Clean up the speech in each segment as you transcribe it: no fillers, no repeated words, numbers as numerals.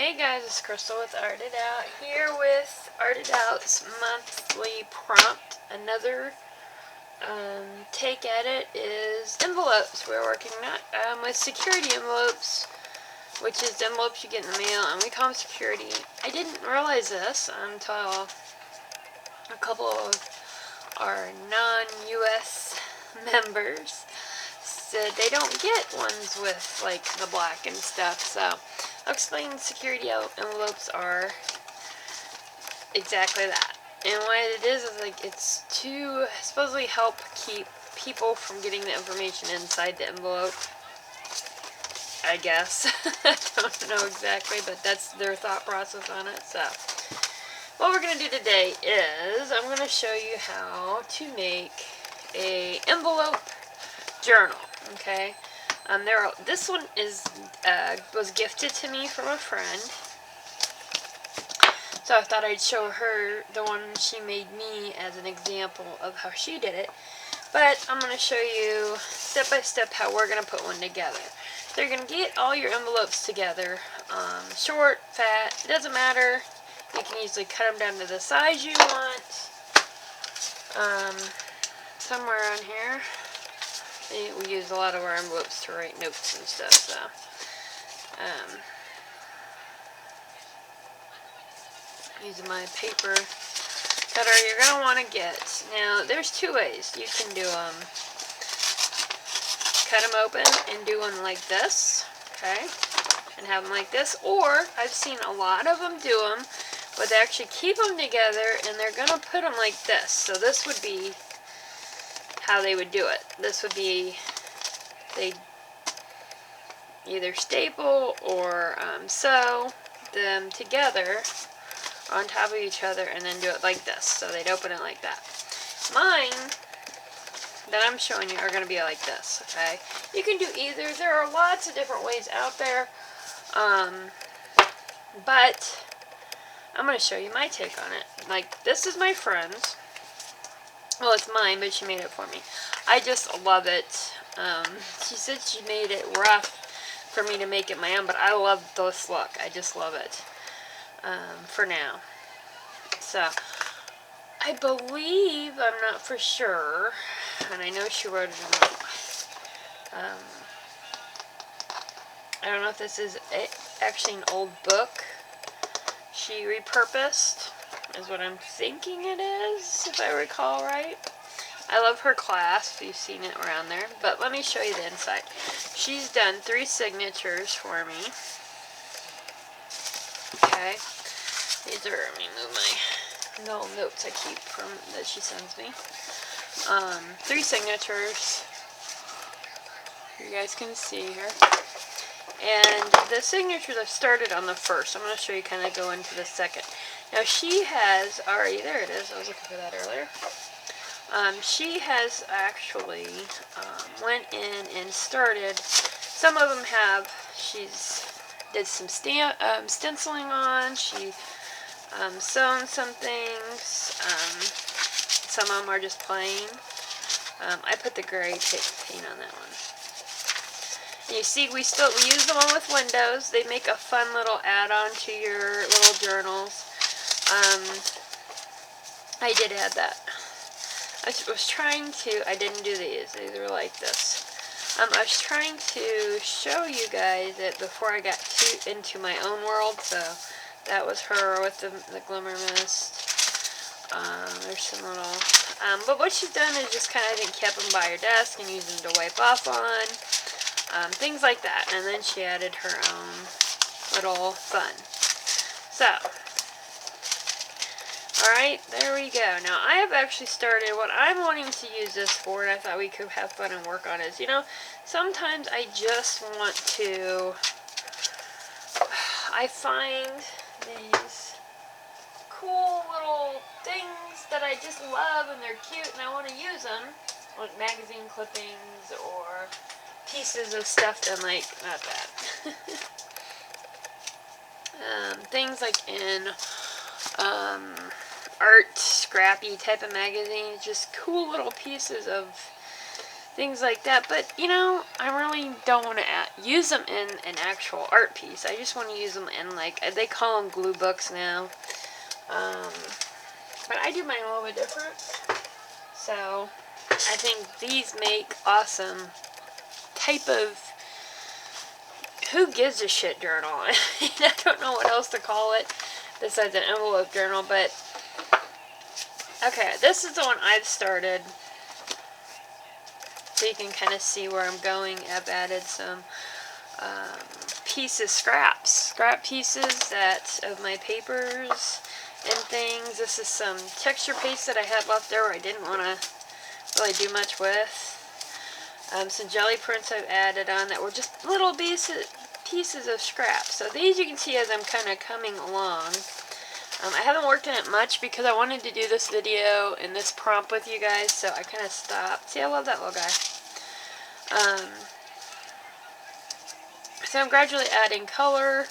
Hey guys, it's Crystal with Arted Out, here with Arted Out's monthly prompt. Another take at it is envelopes. We're working with security envelopes, which is the envelopes you get in the mail, and we call them security. I didn't realize this until a couple of our non-US members said they don't get ones with like the black and stuff, so I'll explain security envelopes are exactly that. And what it is like it's to supposedly help keep people from getting the information inside the envelope, I guess. I don't know exactly, but that's their thought process on it. So what we're going to do today is I'm going to show you how to make a envelope journal. Okay, this one was gifted to me from a friend, so I thought I'd show her the one she made me as an example of how she did it. But I'm going to show you step by step how we're going to put one together. So you're going to get all your envelopes together, short, fat, it doesn't matter. You can easily cut them down to the size you want. Somewhere on here. We use a lot of our envelopes to write notes and stuff, so using my paper cutter, you're going to want to get, now there's two ways you can do them. Cut them open and do one like this, okay, and have them like this, or I've seen a lot of them do them, but they actually keep them together and they're going to put them like this. So this would be how they would do it. This would be, they either staple or sew them together on top of each other and then do it like this. So they'd open it like that. Mine that I'm showing you are going to be like this, okay? You can do either. There are lots of different ways out there, but I'm going to show you my take on it. Like, this is my friend's. Well, it's mine, but she made it for me. I just love it. She said she made it rough for me to make it my own, but I love this look. I just love it for now. So, I believe, I'm not for sure, and I know she wrote it in I don't know if this is actually an old book she repurposed, is what I'm thinking it is, if I recall right. I love her clasp, you've seen it around there, but let me show you the inside. She's done 3 signatures for me. Okay, these are, let me move my little notes I keep from that she sends me. 3 signatures, you guys can see here. And the signatures I've started on the first. I'm going to show you kind of go into the second. Now she has already, there it is, I was looking for that earlier. She has actually went in and started, some of them have, she's did some stenciling on, she sewn some things, some of them are just plain. I put the gray paint on that one. And you see, we use the one with windows. They make a fun little add-on to your little journals. I did add that. I was trying to, I didn't do these were like this. I was trying to show you guys it before I got into my own world, so that was her with the glimmer mist. There's some little, but what she's done is just kind of, I think, kept them by her desk and used them to wipe off on. Things like that, and then she added her own little fun. So, alright, there we go. Now, I have actually started, what I'm wanting to use this for, and I thought we could have fun and work on is, you know, sometimes I just want to, I find these cool little things that I just love, and they're cute, and I want to use them, like magazine clippings, or pieces of stuff, and like, not that. Things like in art, scrappy type of magazines, just cool little pieces of things like that. But, you know, I really don't want to use them in an actual art piece. I just want to use them in, like, they call them glue books now. But I do mine a little bit different. So, I think these make awesome type of, who gives a shit journal? I don't know what else to call it besides an envelope journal, but okay, this is the one I've started. So you can kind of see where I'm going. I've added some scrap pieces of my papers and things. This is some texture paste that I had left there where I didn't want to really do much with. Some jelly prints I've added on that were just little pieces of scrap. So these you can see as I'm kind of coming along. I haven't worked on it much because I wanted to do this video and this prompt with you guys, so I kind of stopped. See, I love that little guy. So I'm gradually adding color,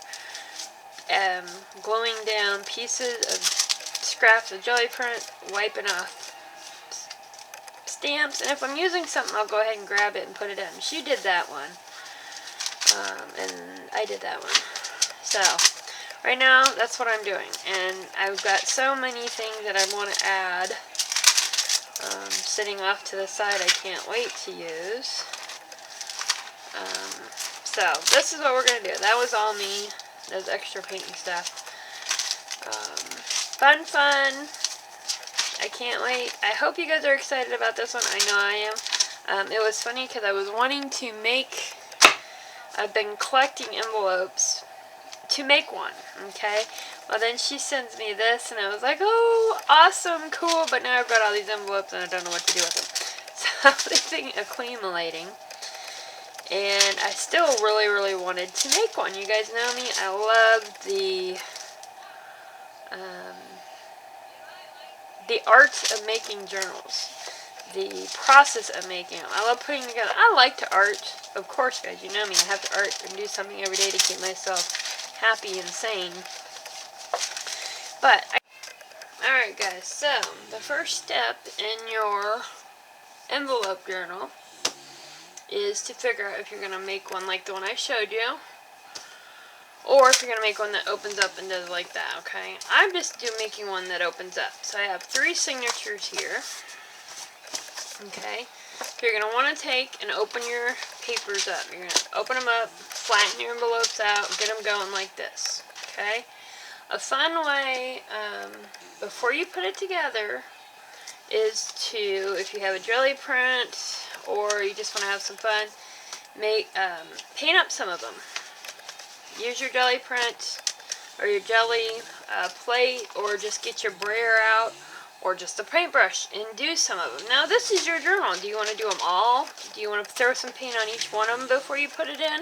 gluing down pieces of scraps of jelly print, wiping off stamps, and if I'm using something, I'll go ahead and grab it and put it in. She did that one, and I did that one. So, right now, that's what I'm doing, and I've got so many things that I want to add, sitting off to the side I can't wait to use. So, this is what we're going to do. That was all me, those extra painting stuff. Fun. I can't wait. I hope you guys are excited about this one. I know I am. It was funny because I was wanting to make, I've been collecting envelopes to make one, okay? Well, then she sends me this, and I was like, oh, awesome, cool, but now I've got all these envelopes, and I don't know what to do with them. So, this thing accumulating, and I still really wanted to make one. You guys know me. I love the art of making journals, the process of making them. I love putting together. I like to art, of course, guys. You know me. I have to art and do something every day to keep myself happy and sane. But alright, guys. So the first step in your envelope journal is to figure out if you're gonna make one like the one I showed you, or if you're going to make one that opens up and does like that, okay? I'm just making one that opens up. So I have 3 signatures here, okay? So you're going to want to take and open your papers up. You're going to open them up, flatten your envelopes out, get them going like this, okay? A fun way, before you put it together, is to, if you have a jelly print, or you just want to have some fun, paint up some of them. Use your jelly print or your jelly plate, or just get your brayer out or just a paintbrush and do some of them. Now this is your journal. Do you want to do them all? Do you want to throw some paint on each one of them before you put it in?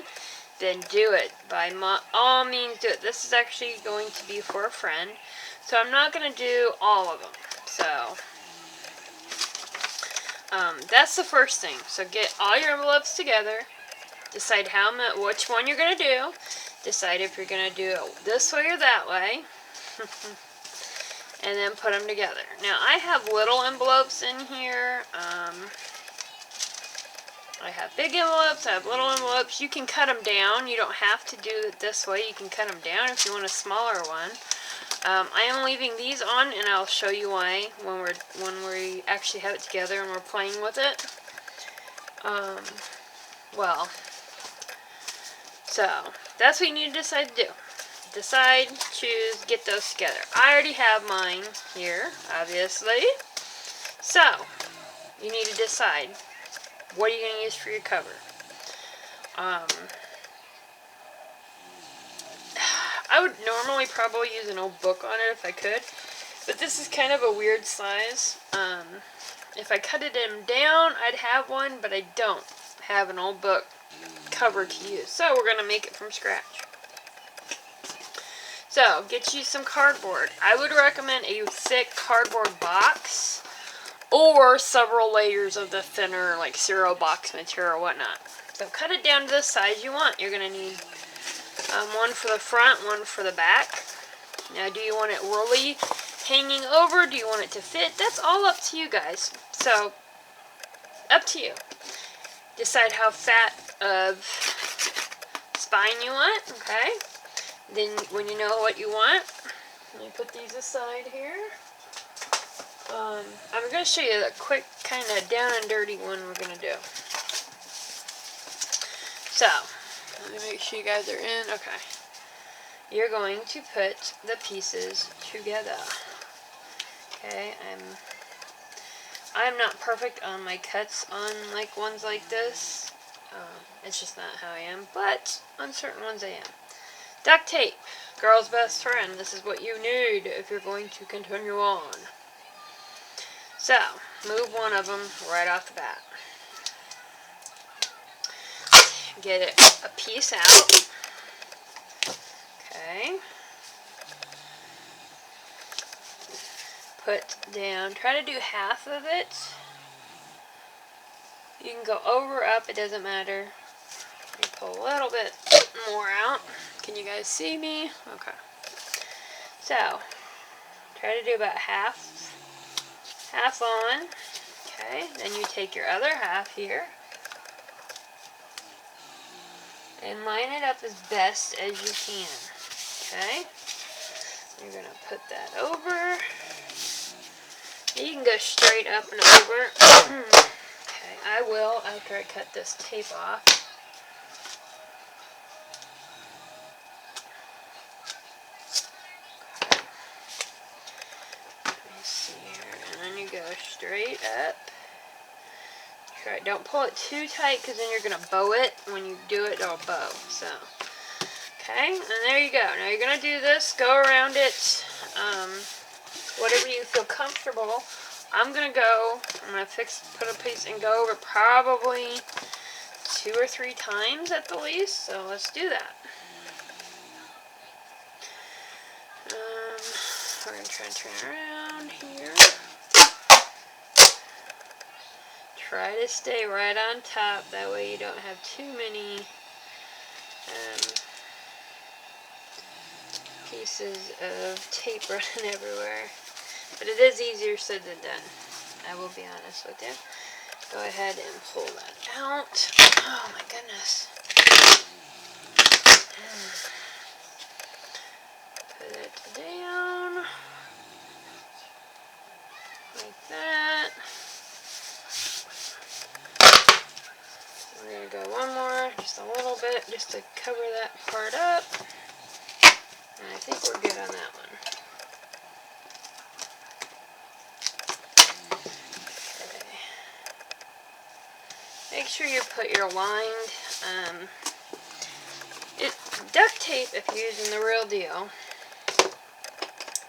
Then do it. By all means do it. This is actually going to be for a friend, so I'm not going to do all of them. So that's the first thing. So get all your envelopes together. Decide which one you're going to do. Decide if you're going to do it this way or that way. And then put them together. Now, I have little envelopes in here. I have big envelopes. I have little envelopes. You can cut them down. You don't have to do it this way. You can cut them down if you want a smaller one. I am leaving these on, and I'll show you why when we actually have it together and we're playing with it. So, that's what you need to decide to do. Decide, choose, get those together. I already have mine here, obviously. So, you need to decide, what are you going to use for your cover? I would normally probably use an old book on it if I could, but this is kind of a weird size. If I cut it down, I'd have one, but I don't have an old book cover to use. So we're going to make it from scratch. So get you some cardboard. I would recommend a thick cardboard box or several layers of the thinner like cereal box material or whatnot. So cut it down to the size you want. You're going to need one for the front, one for the back. Now, do you want it really hanging over? Do you want it to fit? That's all up to you guys. So, up to you. decide how fat of spine you want, okay? Then when you know what you want, let me put these aside here. I'm going to show you a quick kind of down and dirty one we're going to do. So, let me make sure you guys are in. Okay. You're going to put the pieces together. Okay, I'm not perfect on my cuts on like ones like this. It's just not how I am, but on certain ones I am. Duct tape, girl's best friend. This is what you need if you're going to continue on. So, move one of them right off the bat. Get it a piece out. Okay. Put down, try to do half of it. You can go over or up, it doesn't matter. You pull a little bit more out. Can you guys see me? Okay. So, try to do about half on. Okay, then you take your other half here and line it up as best as you can. Okay, you're going to put that over. You can go straight up and over. Okay, I will after I cut this tape off. Okay. Let me see here, and then you go straight up. Try, don't pull it too tight because then you're going to bow it. When you do it, it'll bow. So, okay, and there you go. Now you're going to do this, go around it, whatever you feel comfortable. I'm going to put a piece and go over probably 2 or 3 times at the least. So let's do that. We're going to try and turn around here. Try to stay right on top, that way you don't have too many pieces of tape running everywhere. But it is easier said than done, I will be honest with you. Go ahead and pull that out. Oh my goodness. Put it down. Like that. We're going to go one more, just a little bit, just to cover that part up. And I think we're good on that one. Okay. Make sure you put your lined, duct tape, if you're using the real deal,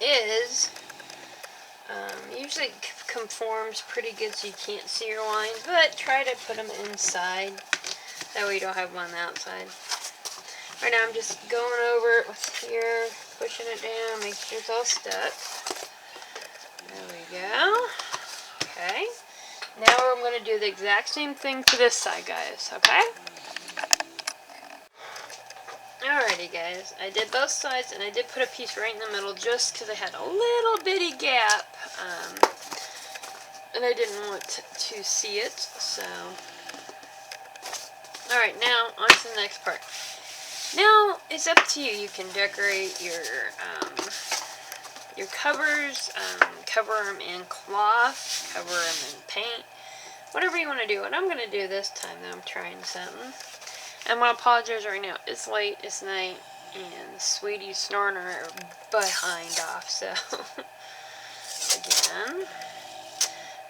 is usually conforms pretty good so you can't see your lines, but try to put them inside, that way you don't have them on the outside. Right now I'm just going over it with here, pushing it down, make sure it's all stuck. There we go. Okay. Now I'm going to do the exact same thing to this side, guys, okay? Alrighty guys, I did both sides and I did put a piece right in the middle just because I had a little bitty gap. And I didn't want to see it, so. Alright, now on to the next part. Now, it's up to you. You can decorate your covers, cover them in cloth, cover them in paint, whatever you want to do. What I'm going to do this time, though, I'm trying something. I'm going to apologize right now. It's late, it's night, and Sweetie's snoring her behind off, so. Again.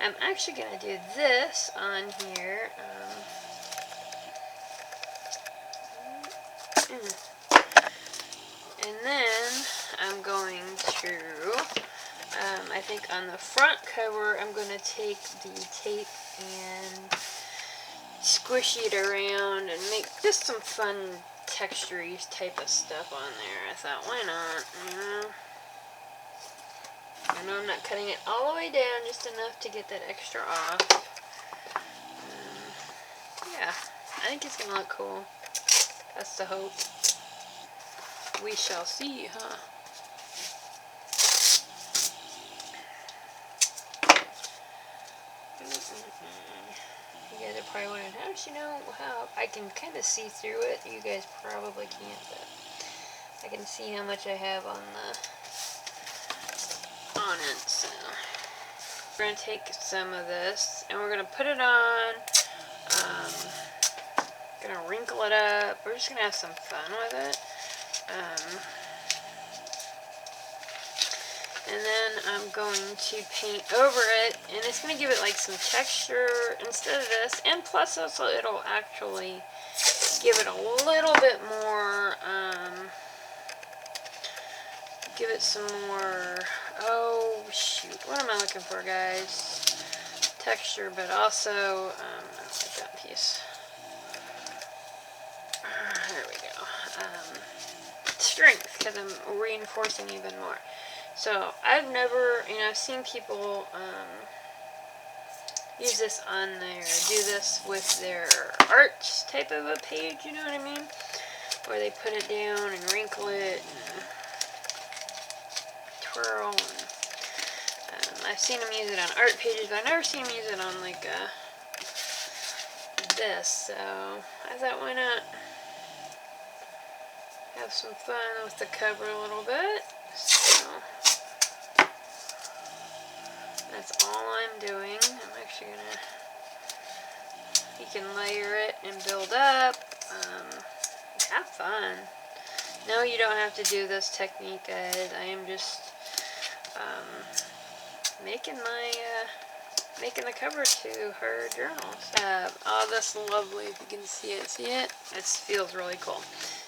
I'm actually going to do this on here. And then I'm going to, I think on the front cover, I'm going to take the tape and squish it around and make just some fun texture-y type of stuff on there. I thought, why not, you know? I know I'm not cutting it all the way down, just enough to get that extra off. Yeah, I think it's going to look cool. That's the hope. We shall see, huh? You guys are probably wondering, how does she know how? I can kind of see through it. You guys probably can't, but I can see how much I have on it. So we're gonna take some of this and we're gonna put it on. Gonna wrinkle it up. We're just gonna have some fun with it. And then I'm going to paint over it, and it's going to give it like some texture instead of this, and plus also it'll actually give it a little bit more, give it some more, oh shoot, what am I looking for, guys? Texture, but also, I don't like that piece. There we go. Strength, because I'm reinforcing even more. So I've never, I've seen people use this on their, do this with their art type of a page, you know what I mean? Where they put it down and wrinkle it and twirl. And, I've seen them use it on art pages, but I've never seen them use it on like this. So I thought, why not have some fun with the cover a little bit. So that's all I'm doing. I'm actually gonna, you can layer it and build up. Have fun. No, you don't have to do this technique, guys. I am just making my making the cover to her journals. All this lovely, if you can see it. See it? It feels really cool.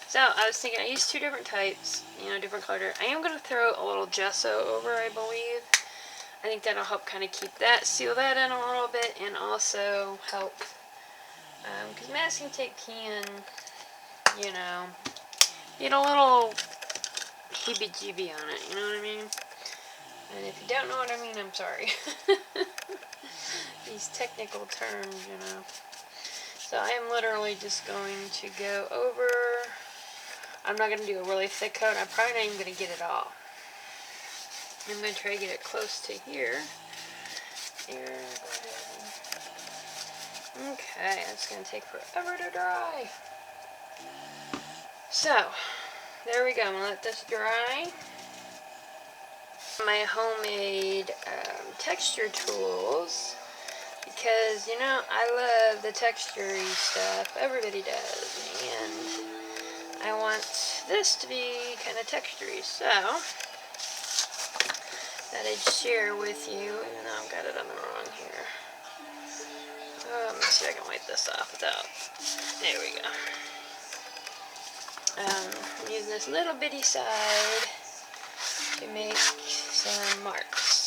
So I was thinking, I used two different types, different color. I am going to throw a little gesso over, I believe. I think that'll help kind of keep that, seal that in a little bit, and also help, because masking tape can, get a little heebie-jeebie on it, you know what I mean? And if you don't know what I mean, I'm sorry. These technical terms, So I am literally just going to go over. I'm not going to do a really thick coat. I'm probably not even going to get it all. I'm going to try to get it close to here. Okay, it's going to take forever to dry. So, there we go. I'm going to let this dry. My homemade texture tools, because, I love the texture-y stuff. Everybody does. And I want this to be kind of texture-y, so that I'd share with you, even though I've got it on the wrong here. Let me see if I can wipe this off without, there we go. I'm using this little bitty side to make some marks.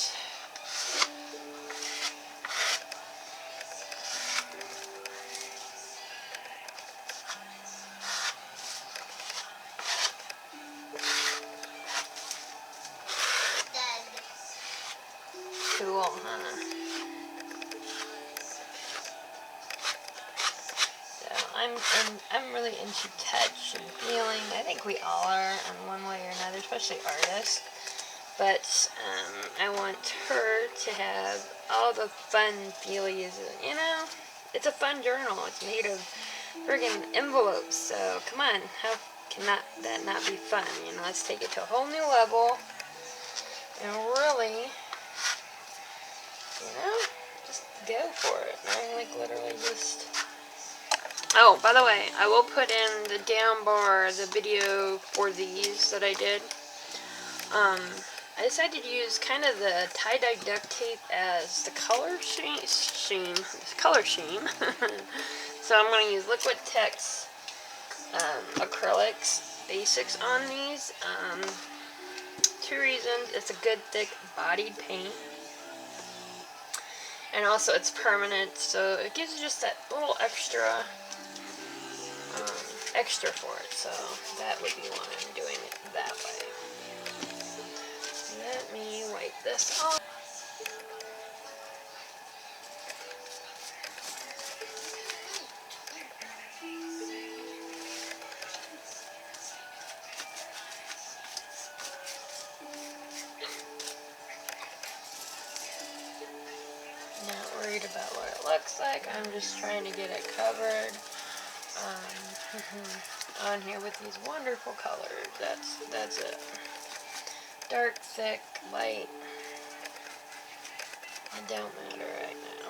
Cool, huh? So I'm really into touch and feeling. I think we all are in one way or another, especially artists. But I want her to have all the fun feelies. It's a fun journal. It's made of friggin' envelopes. So come on, how can that not be fun? Let's take it to a whole new level and really. Just go for it. I'm like literally just. Oh, by the way, I will put in the down bar the video for these that I did. I decided to use kind of the tie-dye duct tape as the color sheen. So I'm going to use Liquid Text acrylics basics on these. 2 reasons. It's a good thick bodied paint. And also it's permanent, so it gives you just that little extra for it. So that would be why I'm doing it that way. Let me wipe this off. Now we're worried about what it looks like. I'm just trying to get it covered on here with these wonderful colors. That's it. Dark, thick, light. It don't matter right now.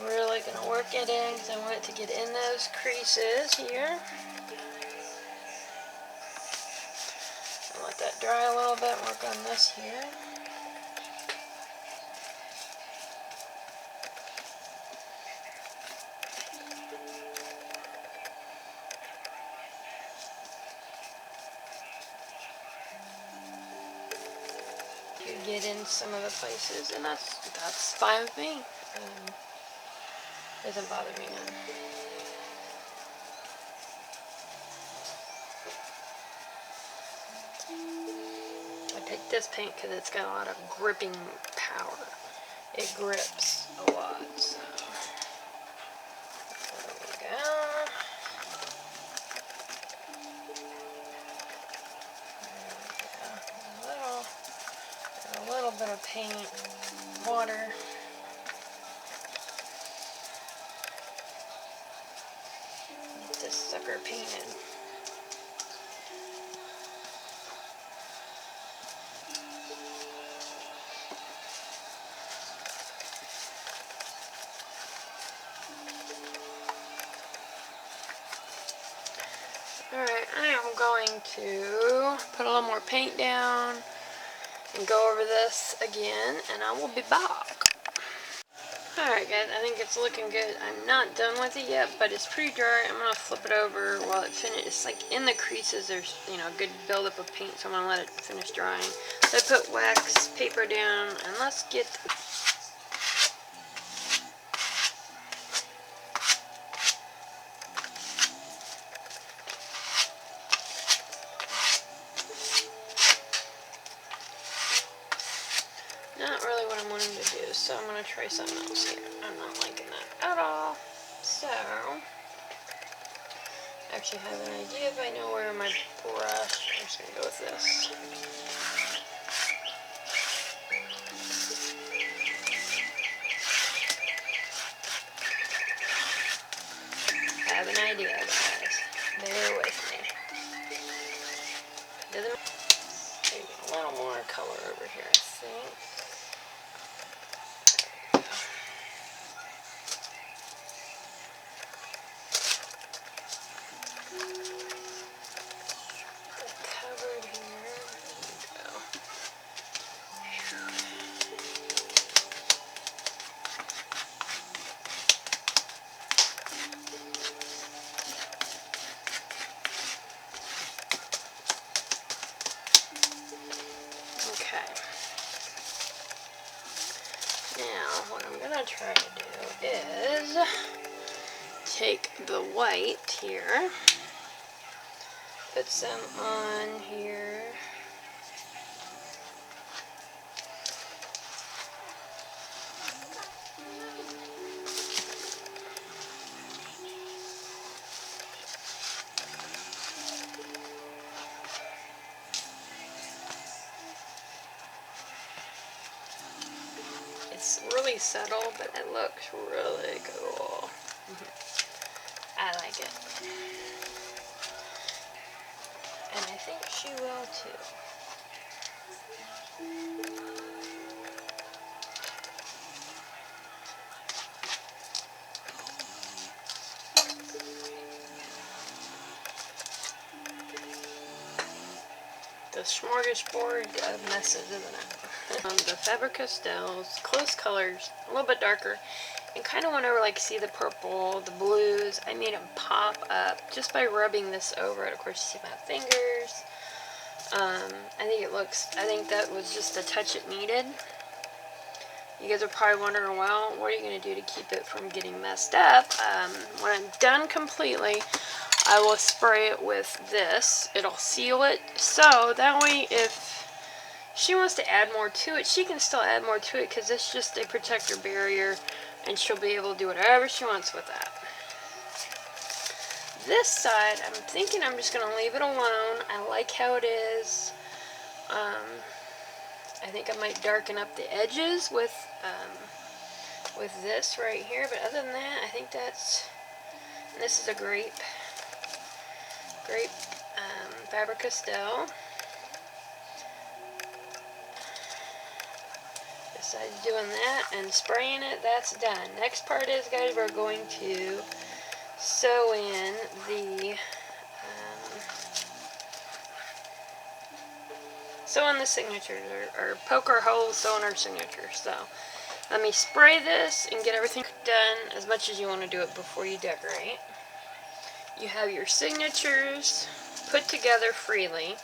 Really gonna work it in because I want it to get in those creases here. I'll let that dry a little bit, work on this here. Get in some of the places, and that's fine with me. Doesn't bother me none. I picked this paint because it's got a lot of gripping power. It grips a lot, so there we go. A little bit of paint, water. Get this sucker painted. Alright, I am going to put a little more paint down and go over this again, and I will be back. Alright guys, I think it's looking good. I'm not done with it yet, but it's pretty dry. I'm going to flip it over while it finishes. It's like in the creases there's, you know, a good buildup of paint, so I'm going to let it finish drying. So I put wax paper down, and let's get... Not really what I'm wanting to do, so I'm going to try something else here. I'm not liking that at all. So, I actually have an idea if I know where my brush, I'm just going to go with this. I have an idea, guys. Bear with me. Doesn't maybe a little more color over here, I think. Covered here. There we go. Okay. Now, what I'm going to try to do is take the white here, put some on here. It's really subtle, but it looks really cool. I like it. And I think she will too. The smorgasbord of messes, isn't it? The Faber-Castells, close colors, a little bit darker, and kind of went over, like, see the purple, the blues. I made them pop up just by rubbing this over it. Of course, you see my fingers. I think that was just the touch it needed. You guys are probably wondering, well, what are you going to do to keep it from getting messed up? When I'm done completely, I will spray it with this. It'll seal it, so that way if she wants to add more to it, she can still add more to it, because it's just a protector barrier, and she'll be able to do whatever she wants with that. this side, I'm thinking I'm just going to leave it alone. I like how it is. I think I might darken up the edges with this right here, but other than that, I think that's, this is a grape Faber-Castell. Besides doing that and spraying it, that's done. Next part is, guys, we're going to sew in the signatures, or poke our holes, sew in our signatures. So let me spray this and get everything done as much as you want to do it before you decorate. You have your signatures put together freely.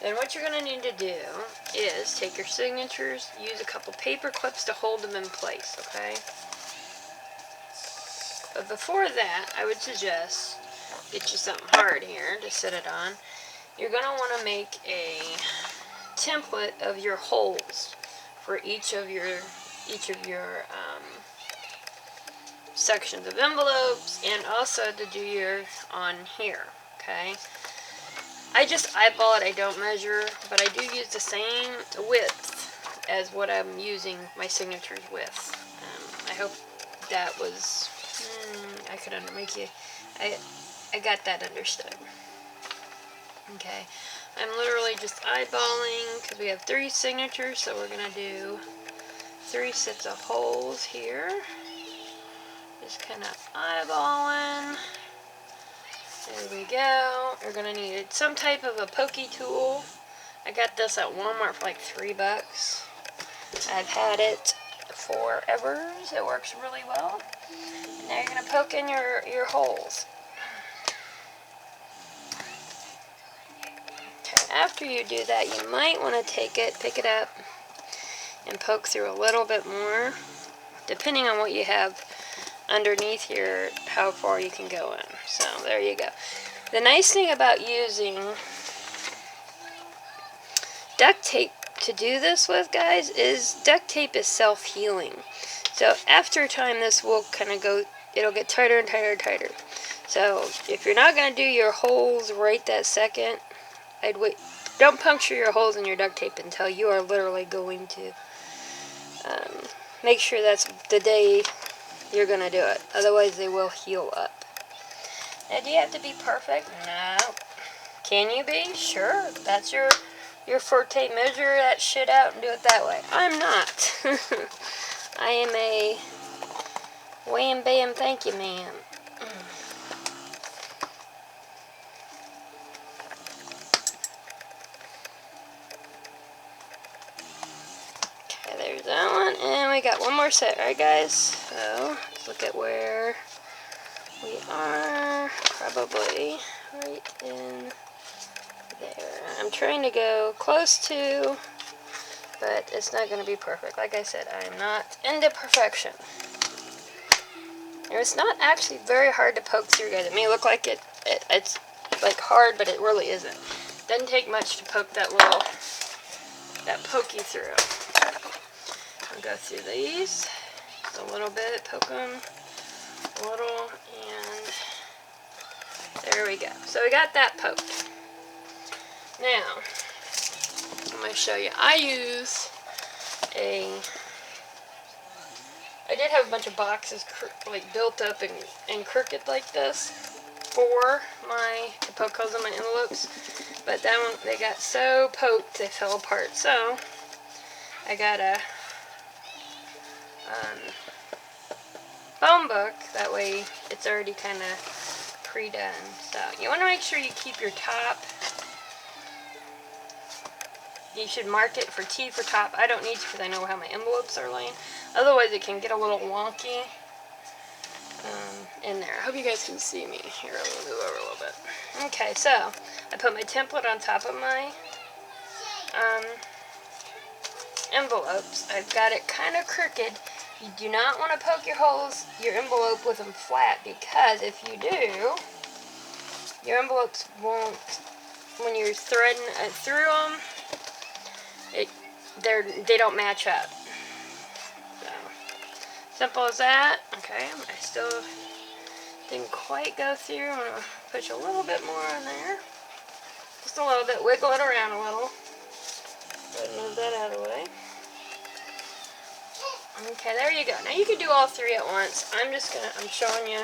Then what you're going to need to do is take your signatures, use a couple paper clips to hold them in place, okay? But before that, I would suggest get you something hard here to sit it on. You're going to want to make a template of your holes for each of your sections of envelopes, and also to do yours on here, okay? I just eyeball it, I don't measure, but I do use the same width as what I'm using my signatures with. I hope that was, I could make you, I got that understood. Okay, I'm literally just eyeballing, because we have 3 signatures, so we're going to do 3 sets of holes here. Just kind of eyeballing. There we go. You're going to need some type of a pokey tool. I got this at Walmart for like $3. I've had it forever. It works really well. And now you're going to poke in your holes. Okay, after you do that, you might want to pick it up, and poke through a little bit more, depending on what you have underneath here, how far you can go in. So there you go. The nice thing about using duct tape to do this with, guys, is duct tape is self-healing. So after a time, this will kind of go, it'll get tighter and tighter and tighter. So if you're not going to do your holes right that second, I'd wait. Don't puncture your holes in your duct tape until you are literally going to make sure that's the day you're going to do it. Otherwise, they will heal up. Now, do you have to be perfect? No. Can you be? Sure. That's your forte. Measure that shit out and do it that way. I'm not. I am a wham bam thank you ma'am. Okay, there's that one. And we got one more set, right, guys? So, let's look at where we are. Probably right in there. I'm trying to go close to, but it's not going to be perfect. Like I said, I am not into perfection. And it's not actually very hard to poke through, guys. It may look like it's like hard, but it really isn't. Doesn't take much to poke that pokey through. I'll go through these just a little bit, poke them a little, and there we go. So we got that poked. Now, I'm going to show you. I did have a bunch of boxes like built up and crooked like this for to poke holes in my envelopes, but that one, they got so poked they fell apart. So I got a phone book. That way it's already kind of pre-done. So you want to make sure you keep your top. You should mark it for T for top. I don't need to because I know how my envelopes are laying. Otherwise, it can get a little wonky in there. I hope you guys can see me. Here, I'm going to move over a little bit. Okay, so I put my template on top of my envelopes. I've got it kind of crooked. You do not want to poke your envelope with them flat, because if you do, your envelopes won't, when you're threading through them, they don't match up. So simple as that. Okay, I still didn't quite go through. I'm going to push a little bit more on there. Just a little bit. Wiggle it around a little. Go ahead and move that out of the way. Okay, there you go. Now you can do all three at once. I'm showing you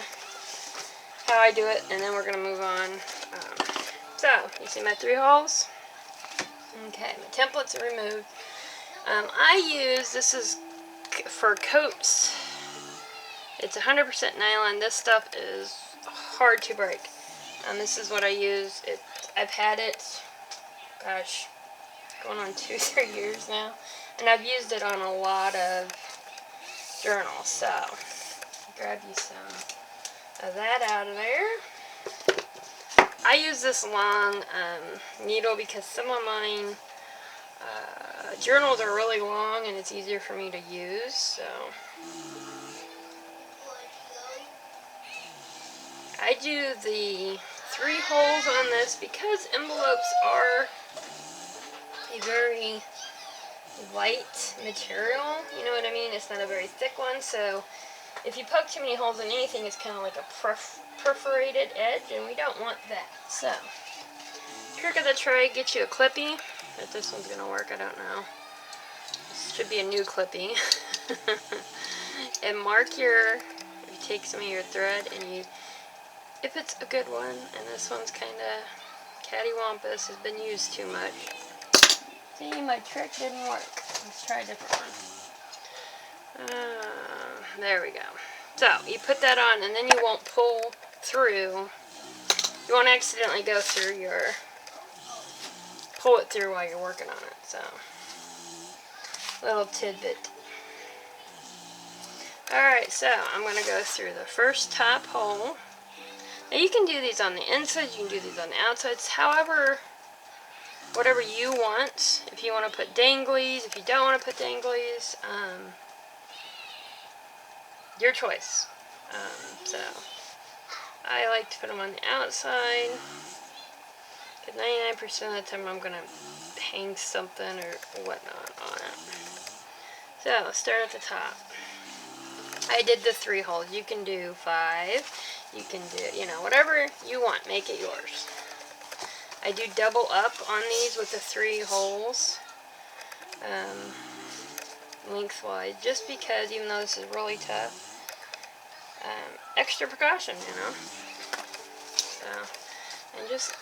how I do it, and then we're going to move on. So, you see my 3 holes? Okay, my templates are removed. This is for coats. It's 100% nylon. This stuff is hard to break. This is what I use. I've had it, gosh, going on 2-3 years now. And I've used it on a lot of journals. So, grab you some of that out of there. I use this long needle because some of mine journals are really long and it's easier for me to use. So, I do the 3 holes on this because envelopes are a very light material, you know what I mean? It's not a very thick one, so if you poke too many holes in anything, it's kind of like a perforated edge, and we don't want that. So, trick of the trade, get you a clippy. If this one's going to work, I don't know. This should be a new clippy. And you take some of your thread, and if it's a good one, and this one's kind of cattywampus, has been used too much. See, my trick didn't work. Let's try a different one. There we go. So, you put that on, and then you won't pull through. You won't accidentally go through pull it through while you're working on it. So, little tidbit. Alright, so I'm going to go through the first top hole. Now, you can do these on the inside, you can do these on the outsides. However, whatever you want. If you want to put danglies, if you don't want to put danglies, your choice. So, I like to put them on the outside, because 99% of the time I'm going to hang something or whatnot on it. So, let's start at the top. I did the 3 holes. You can do 5. You can do, whatever you want. Make it yours. I do double up on these with the 3 holes lengthwise, just because, even though this is really tough, extra precaution, So, and just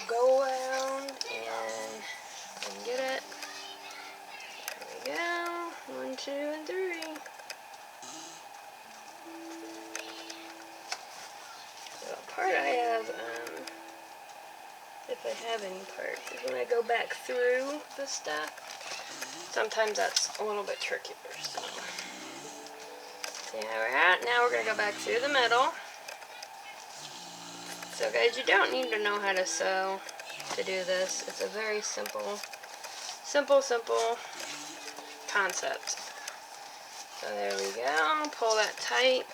go around and get it. There we go. 1, 2, and 3. So, part I have, if I have any parts, is when I go back through the stuff, sometimes that's a little bit trickier. So, see how we're at? Now we're going to go back through the middle. So guys, you don't need to know how to sew to do this. It's a very simple concept. So there we go. Pull that tight.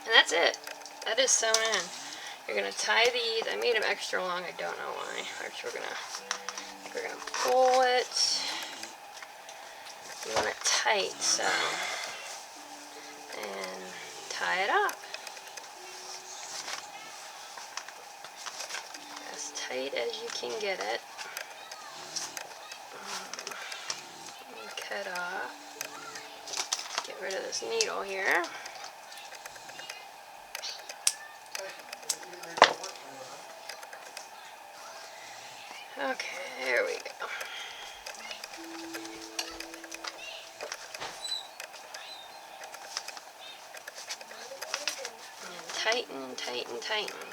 And that's it. That is sewn in. You're going to tie these. I made them extra long. I don't know why. Actually, we're going to pull it. You want it tight, so. And tie it up. As tight as you can get it. Cut off. Get rid of this needle here. Okay, there we go. And tighten, tighten, tighten.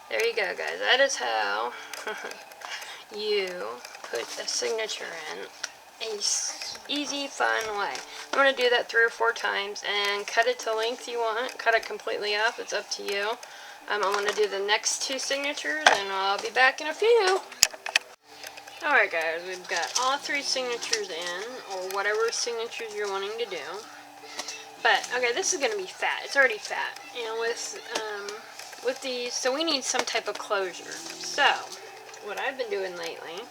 There you go, guys. That is how you put a signature in a easy, fun way. I'm going to do that 3 or 4 times and cut it to the length you want. Cut it completely up. It's up to you. I'm going to do the next 2 signatures and I'll be back in a few. Alright guys, we've got all 3 signatures in, or whatever signatures you're wanting to do. But, okay, this is going to be fat. It's already fat. And with these, so we need some type of closure. So, what I've been doing lately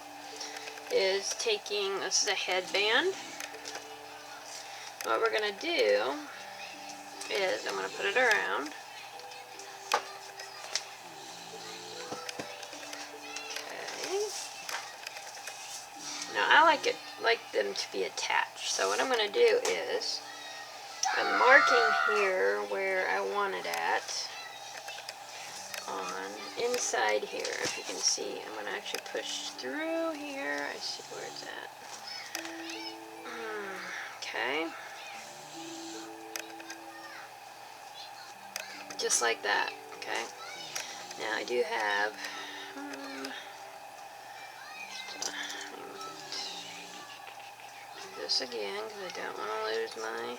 is taking, this is a headband. What we're going to do is I'm going to put it around. Okay. Now I like them to be attached. So what I'm going to do is I'm marking here where I want it at. On inside here, if you can see, I'm going to actually push through here. I see where it's at. Okay. Just like that, okay? Now I do have this again because I don't want to lose my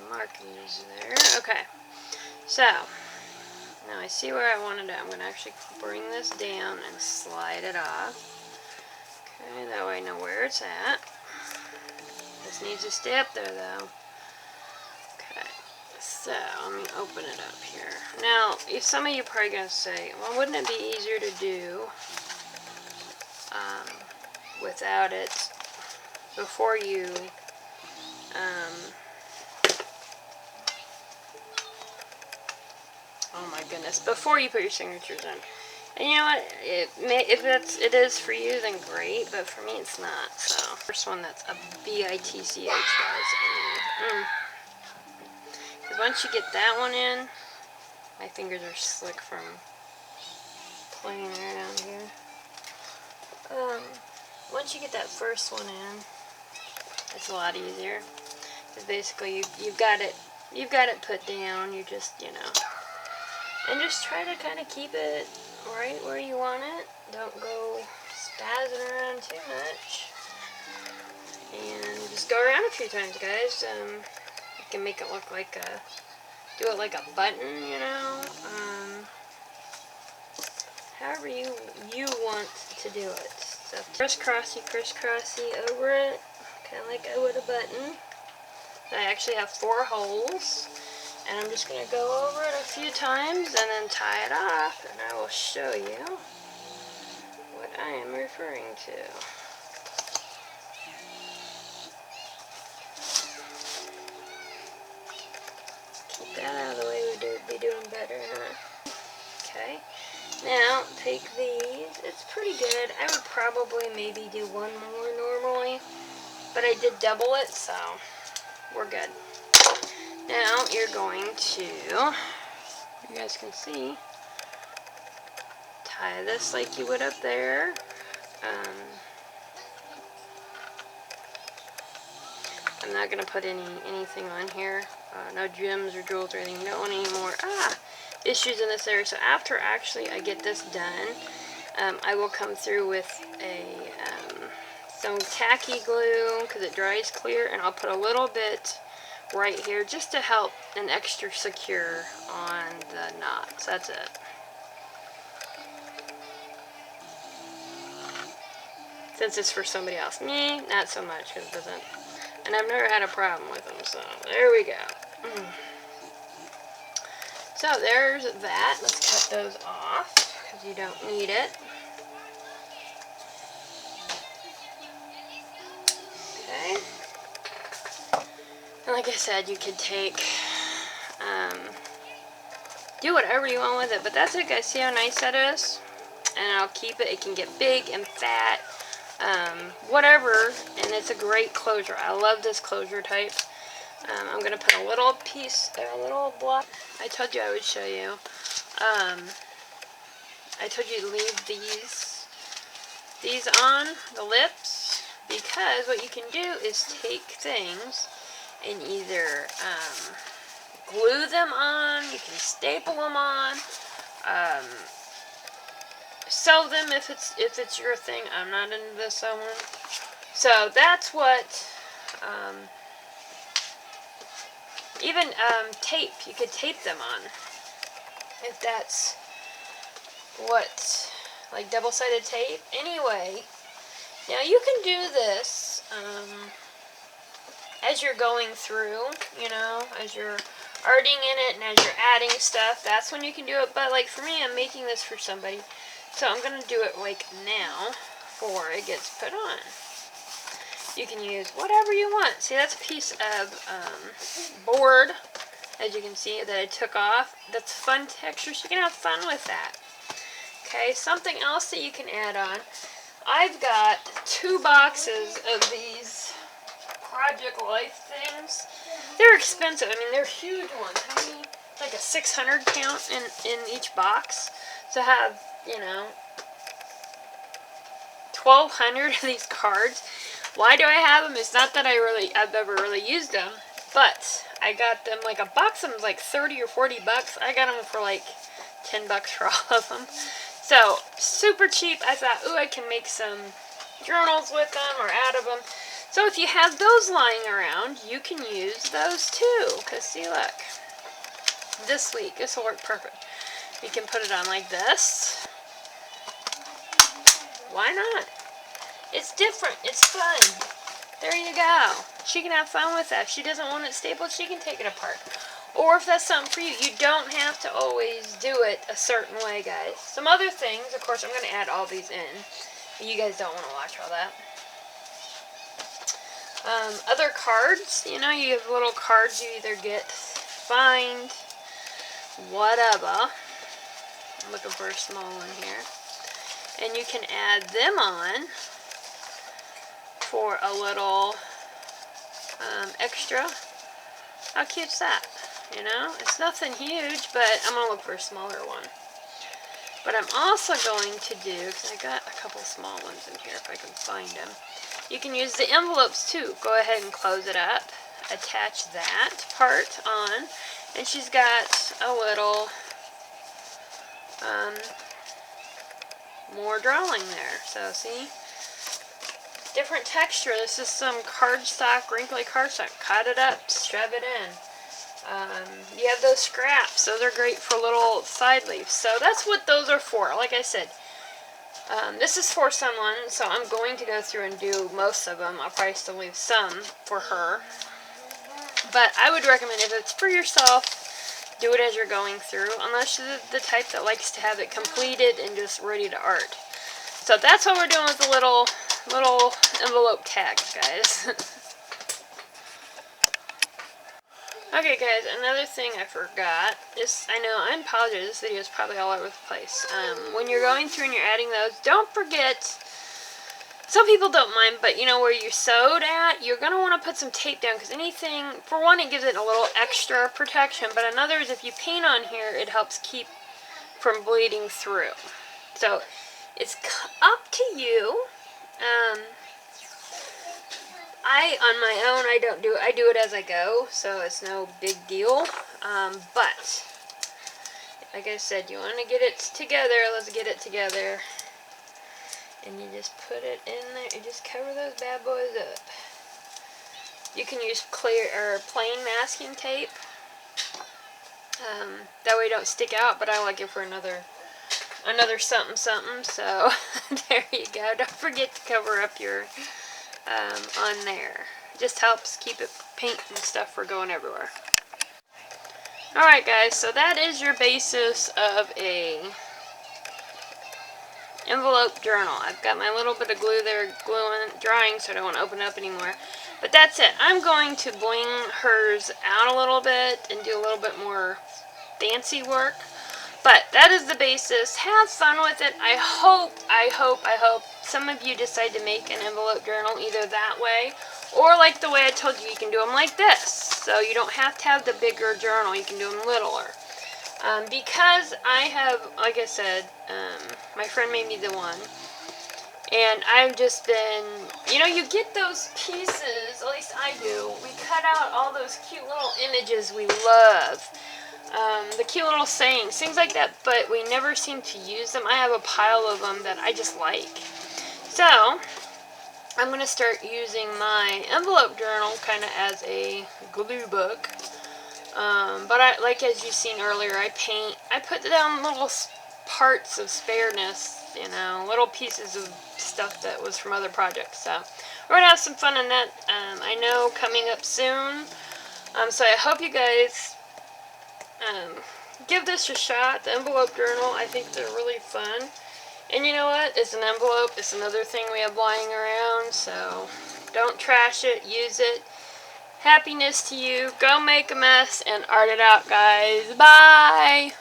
markings there. Okay, so now I see where I want it at. I'm going to actually bring this down and slide it off. Okay, that way I know where it's at. This needs to stay up there though. Okay, so let me open it up here. Now, if some of you are probably going to say, well, wouldn't it be easier to do without it before you oh my goodness, before you put your signatures in? And you know what, if it is for you, then great, but for me it's not. So first one, that's a BITCH, guys. Because once you get that one in, my fingers are slick from playing around here. Once you get that first one in, it's a lot easier. Because basically you've got it put down. You just, you know, and just try to kind of keep it right where you want it. Don't go spazzing around too much. And just go around a few times, guys. You can make it look like do it like a button, you know. However you want to do it. So crisscrossy over it, kind of like I would a button. I actually have 4 holes, and I'm just going to go over it a few times and then tie it off, and I will show you what I am referring to. Keep that out of the way, we'd be doing better, huh? Okay. Now, take these. It's pretty good. I would probably maybe do one more normally, but I did double it, so we're good. Now, you're going to, you guys can see, tie this like you would up there. I'm not going to put anything on here. No gems or jewels or anything. Don't want any more issues in this area. So after actually I get this done, I will come through with some tacky glue because it dries clear, and I'll put a little bit right here just to help an extra secure on the knots. That's it. Since it's for somebody else. Me, not so much because it doesn't. And I've never had a problem with them, so there we go. So there's that. Let's cut those off because you don't need it. Okay. And like I said, you could take, do whatever you want with it. But that's it, guys. See how nice that is? And I'll keep it. It can get big and fat, whatever. And it's a great closure. I love this closure type. I'm going to put a little piece, a little block. I told you I would show you. I told you to leave these on the lips, because what you can do is take things and either glue them on, you can staple them on, sew them if it's your thing. I'm not into the sewing. So that's what, even tape, you could tape them on, if that's what, like double-sided tape. Anyway, now you can do this as you're going through, you know, as you're arting in it and as you're adding stuff. That's when you can do it. But like for me, I'm making this for somebody, so I'm going to do it like now before it gets put on. You can use whatever you want. See, that's a piece of board, as you can see, that I took off. That's fun texture, so you can have fun with that. Okay, something else that you can add on. I've got 2 boxes of these Project Life things. They're expensive. I mean, they're huge ones. How many? Like a 600 count in each box. So have, you know, 1,200 of these cards. Why do I have them? It's not that I've ever really used them, but I got them, like a box of them was like 30 or 40 bucks. I got them for like 10 bucks for all of them. So, super cheap. I thought, ooh, I can make some journals with them or out of them. So if you have those lying around, you can use those too. Because see, look. This week, this will work perfect. You can put it on like this. Why not? It's different. It's fun. There you go. She can have fun with that. If she doesn't want it stapled, she can take it apart. Or if that's something for you, you don't have to always do it a certain way, guys. Some other things, of course, I'm going to add all these in. You guys don't want to watch all that. Other cards, you know, you have little cards you either get, find, whatever. I'm looking for a small one here. And you can add them on for a little extra. How cute's that? You know, it's nothing huge, but I'm going to look for a smaller one. But I'm also going to do, because I got a couple small ones in here if I can find them. You can use the envelopes too. Go ahead and close it up. Attach that part on. And she's got a little more drawing there. So see? Different texture. This is some cardstock, wrinkly cardstock. Cut it up, shove it in. You have those scraps. Those are great for little side leaves. So that's what those are for. Like I said, this is for someone, so I'm going to go through and do most of them. I'll probably still leave some for her. But I would recommend, if it's for yourself, do it as you're going through, unless you're the type that likes to have it completed and just ready to art. So that's what we're doing with the little envelope tags, guys. Okay, guys, another thing I forgot is, I know, I apologize, this video is probably all over the place. When you're going through and you're adding those, don't forget, some people don't mind, but you know where you sewed at, you're going to want to put some tape down, because anything, for one, it gives it a little extra protection, but another is if you paint on here, it helps keep from bleeding through. So, it's up to you. On my own, I do it as I go, so it's no big deal. But, like I said, you want to get it together, let's get it together. And you just put it in there, you just cover those bad boys up. You can use clear or plain masking tape. That way it don't stick out, but I like it for another something, so there you go. Don't forget to cover up your on there. It just helps keep it, paint and stuff from going everywhere. Alright guys, so that is your basis of a envelope journal. I've got my little bit of glue there drying, so I don't want to open it up anymore. But that's it. I'm going to bling hers out a little bit and do a little bit more fancy work. But that is the basis. Have fun with it. I hope some of you decide to make an envelope journal either that way, or like the way I told you, you can do them like this. So you don't have to have the bigger journal. You can do them littler. Because I have, like I said, my friend made me the one. And I've just been, you know, you get those pieces, at least I do. We cut out all those cute little images we love. The cute little sayings, things like that, but we never seem to use them. I have a pile of them that I just like. So, I'm going to start using my envelope journal kind of as a glue book. But like as you've seen earlier, I put down little parts of spareness, you know, little pieces of stuff that was from other projects. So, we're going to have some fun in that. I know coming up soon. So I hope you guys give this a shot. The envelope journal, I think they're really fun. And you know what? It's an envelope. It's another thing we have lying around. So Don't trash it. Use it. Happiness to you. Go make a mess and art it out, guys. Bye!